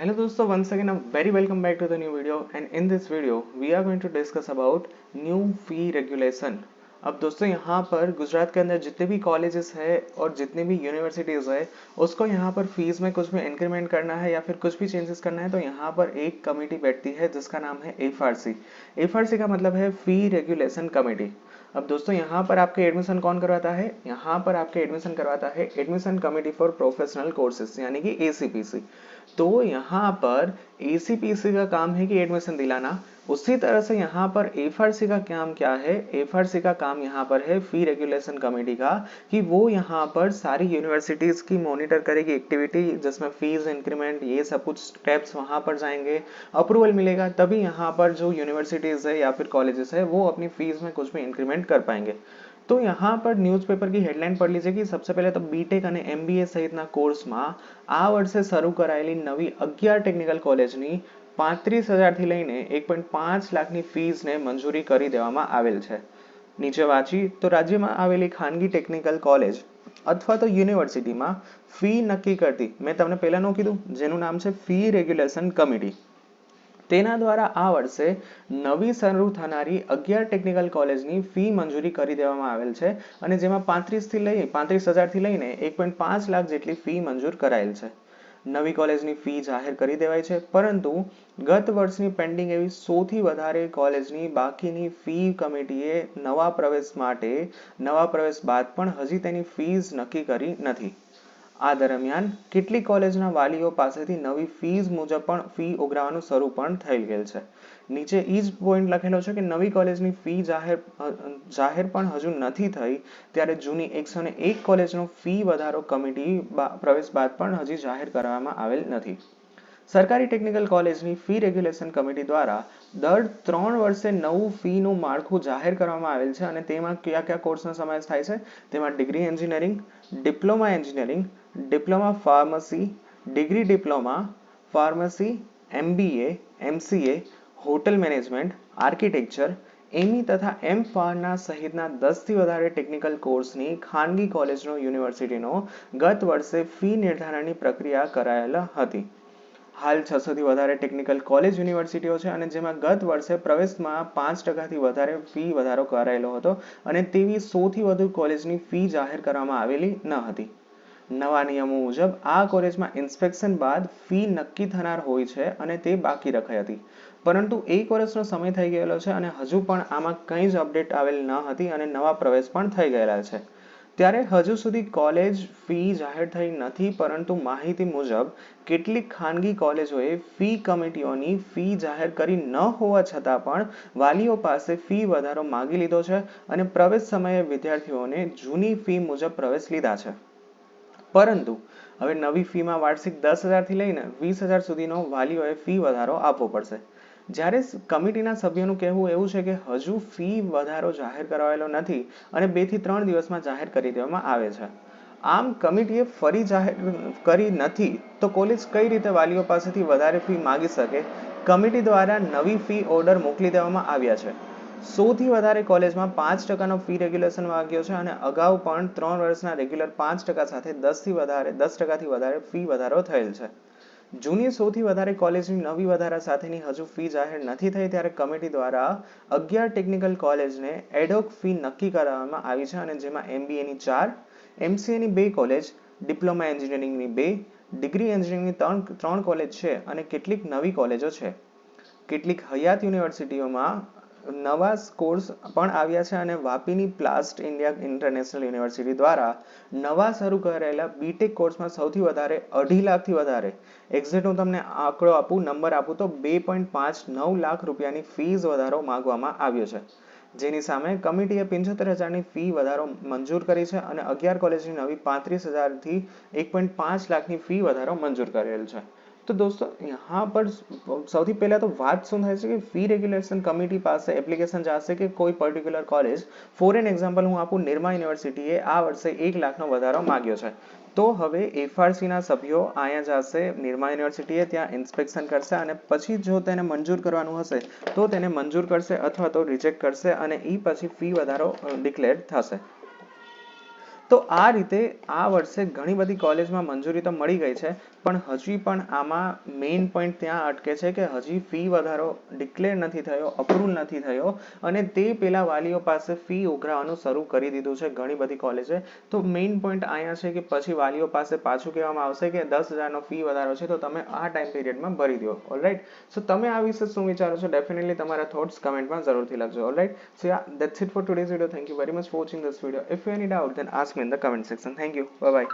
Hello दोस्तों, once again a very welcome back to the new video and in this video we are going to discuss about new fee regulation। अब दोस्तों यहाँ पर गुजरात के अंदर जितने भी कॉलेजेस है और जितनी भी यूनिवर्सिटीज़ है उसको यहाँ पर फीस में कुछ भी इंक्रीमेंट करना है या फिर कुछ भी चेंजेस करना है तो यहाँ पर एक कमेटी बैठती है जिसका नाम है एफआरसी। एफआरसी का मतलब है फी रेगुलेशन कमेटी। अब दोस्तों यहाँ पर आपके एडमिशन कौन करवाता है? यहाँ पर आपके एडमिशन करवाता है admission committee for professional courses यानी कि एसीपीसी। तो यहाँ पर एसीपीसी का काम है कि एडमिशन दिलाना। उसी तरह से यहाँ पर एफआरसी का काम क्या है? एफआरसी का काम यहाँ पर है फी रेगुलेशन कमेटी का कि वो यहाँ पर सारी यूनिवर्सिटीज की मॉनिटर करेगी एक्टिविटी, जिसमें फीस इंक्रीमेंट ये सब कुछ स्टेप्स वहाँ पर जाएंगे, अप्रूवल मिलेगा तभी यहाँ पर जो यूनिवर्सिटीज है या फिर कॉलेजेस है वो अपनी फीस में कुछ भी इंक्रीमेंट कर पाएंगे। तो यहाँ पर न्यूज़पेपर की हेडलाइन पढ़ लीजिए कि सबसे पहले तो बीटेक અને એમબીએ સહિતના કોર્સમાં આ વર્ષે શરૂ કરાયેલી નવી 11 ટેકનિકલ કોલેજની 35,000 થી લઈને 1.5 લાખની ફીસને મંજૂરી કરી દેવામાં આવેલ છે। નીચે વાંચી તો રાજ્યમાં આવેલી ખાનગી ટેકનિકલ કોલેજ અથવા તો યુનિવર્સિટીમાં ફી નક્કી કરતી, મેં તમને પહેલાનું કીધું જેનું નામ છે ફી રેગ્યુલેશન કમિટી, તેના દ્વારા આ વર્ષે નવી શરૂ થનારી 11 ટેકનિકલ કોલેજની ફી મંજૂરી કરી દેવામાં આવેલ છે અને જેમાં 35,000 થી લઈને 1.5 લાખ જેટલી ફી મંજૂર કરાયેલ છે। નવી કોલેજની ફી જાહેર કરી દેવાય છે, પરંતુ ગત વર્ષની પેન્ડિંગ એવી સૌથી વધારે કોલેજની બાકીની ફી કમિટીએ નવા પ્રવેશ બાદ પણ હજી તેની ફીસ નક્કી કરી નથી। આ દરમિયાન કેટલીક કોલેજના વાલીઓ પાસેથી નવી ફીસ મુજબ પણ ફી ઉઘરાવવાનું શરૂ પણ થઈ ગયેલ છે। નીચે ઈ જ પોઈન્ટ લખેલો છે કે નવી કોલેજની ફી જાહેર પણ હજુ નથી થઈ, ત્યારે જૂની 101 કોલેજનો ફી વધારો કમિટી પ્રવેશ બાદ પણ હજી જાહેર કરવામાં આવેલ નથી। સરકારી ટેકનિકલ કોલેજની ફી રેગ્યુલેશન કમિટી દ્વારા દર 3 વર્ષે નવું ફીનું માળખું જાહેર કરવામાં આવેલ છે અને તેમાં કયા કયા કોર્સનો સમાવેશ થાય છે? તેમાં degree engineering, diploma engineering, diploma pharmacy, degree diploma pharmacy, MBA, MCA, hotel management, architecture, M E તથા એમફારના સહિતના 10 થી વધારે ટેકનિકલ કોર્સની ખાનગી કોલેજનો યુનિવર્સિટીનો ગત વર્ષે ફી નિર્ધારણની પ્રક્રિયા કરાયેલ હતી। હાલ 600 થી વધારે ટેકનિકલ કોલેજ યુનિવર્સિટીઓ છે અને જેમાં ગત વર્ષે પ્રવેશમાં 5% થી વધારે ફી વધારો કરાયેલો હતો અને તેવી 100 થી વધુ કોલેજની ફી જાહેર કરવામાં આવેલી ન હતી। નવા નિયમો મુજબ આ કોલેજમાં ઇન્સ્પેક્શન બાદ ફી નક્કી થનાર હોય છે અને તે બાકી રખાઈ હતી, પરંતુ 1 વર્ષનો સમય થઈ ગયેલો છે અને હજુ પણ આમાં કંઈ જ અપડેટ આવેલ ન હતી અને નવા પ્રવેશ પણ થઈ ગયેલા છે। ત્યારે હજુ સુધી કોલેજ ફી જાહેર થઈ નથી, પરંતુ માહિતી મુજબ કેટલીક ખાનગી કોલેજોએ ફી કમિટીઓની ફી જાહેર કરી ન હોવા છતાં પણ વાલીઓ પાસે ફી વધારો માંગી લીધો છે અને પ્રવેશ સમયે વિદ્યાર્થીઓને જૂની ફી મુજબ પ્રવેશ લીધા છે। પરંતુ હવે નવી ફીમાં વાર્ષિક 10,000 થી લઈને 20,000 સુધીનો વાલીઓએ ફી વધારો આપવો પડશે। જ્યારે કમિટીના સભ્યોનું કહેવું એવું છે કે હજુ ફી વધારો જાહેર કરાયેલો નથી અને 2 થી 3 દિવસમાં જાહેર કરી દેવામાં આવે છે। આમ કમિટીએ ફરી જાહેર કરી નથી તો કોલેજ કઈ રીતે વાલીઓ પાસેથી વધારે ફી માંગી શકે? કમિટી દ્વારા નવી ફી ઓર્ડર મોકલી દેવામાં આવ્યા છે। 100 થી વધારે કોલેજમાં 5% ફી રેગ્યુલેશન માંગ્યો છે અને અગાઉ પણ 3 વર્ષના રેગ્યુલર 5% સાથે 10% થી વધારે ફી વધારો થયેલ છે। જૂની 100 થી વધારે કોલેજની નવી વધારા સાથેની હજુ ફી જાહેર નથી થઈ, ત્યારે કમિટી દ્વારા 11 ટેકનિકલ કોલેજને એડહોક ફી નક્કી કરવામાં આવી છે અને જેમાં એમબીએની 4, એમસીએની 2 કોલેજ, ડિપ્લોમા એન્જિનિયરિંગની 2, ડિગ્રી એન્જિનિયરિંગની 3 કોલેજ છે અને કેટલીક નવી કોલેજો છે। કેટલીક હયાત યુનિવર્સિટીઓમાં નવા કોર્સ પણ આવ્યા છે અને વાપીની પ્લાસ્ટ ઇન્ડિયા ઇન્ટરનેશનલ યુનિવર્સિટી દ્વારા નવા શરૂ કરાયેલા બીટેક કોર્સમાં સૌથી વધારે 2.5 લાખથી વધારે, એક્ઝેક્ટ હું તમને આંકડો આપું, નંબર આપું તો 2.59 લાખ રૂપિયાની ફીસ વધારો માંગવામાં આવ્યો છે, જેની સામે કમિટીએ 75,000ની ફી વધારો મંજૂર કરી છે અને 11 કોલેજની નવી 35,000 થી 1.5 લાખની ફી વધારો મંજૂર કરેલ છે। तो दोस्तों यहाँ पर સૌથી પહેલા તો વાત શું થાય છે કે ફી રેગ્યુલેશન કમિટી પાસે એપ્લિકેશન જશે કે કોઈ particular college, for an example હું આપું, નિરમા યુનિવર્સિટીએ આ વર્ષે 1 લાખનો વધારો માંગ્યો છે, તો હવે એફઆરસીના સભ્યો અહીંયા જશે નિરમા યુનિવર્સિટીએ, ત્યાં ઇન્સ્પેક્શન કરશે અને પછી જો તેને મંજૂર કરવાનું હશે તો તેને મંજૂર કરશે અથવા તો રિજેક્ટ કરશે અને એ પછી ફી વધારો ડિક્લેર થશે। તો આ રીતે આ વર્ષે ઘણી બધી કોલેજમાં મંજૂરી તો મળી ગઈ છે, પણ હજી પણ આમાં મેઇન પોઈન્ટ ત્યાં અટકે છે કે હજી ફી વધારો ડિક્લેર નથી થયો, અપ્રૂવ નથી થયો, અને તે પેલા વાલીઓ પાસે ફી ઉઘરાવાનું શરૂ કરી દીધું છે ઘણી બધી કોલેજે. તો મેઇન પોઈન્ટ અહીંયા છે કે પછી વાલીઓ પાસે પાછું કહેવામાં આવશે કે 10,000નો ફી વધારો છે તો તમે આ ટાઈમ પીરિયડમાં ભરી દો. ઓલરાઈટ, સો તમે આ વિશે શું વિચારો છો? ડેફિનેટલી તમારા થોટ્સ કમેન્ટમાં જરૂરથી લખજો. Alright, so yeah, that's it for today's video. Thank you very much for watching this video. If you have any doubt, then ask me in the comment section. Thank you. Bye bye.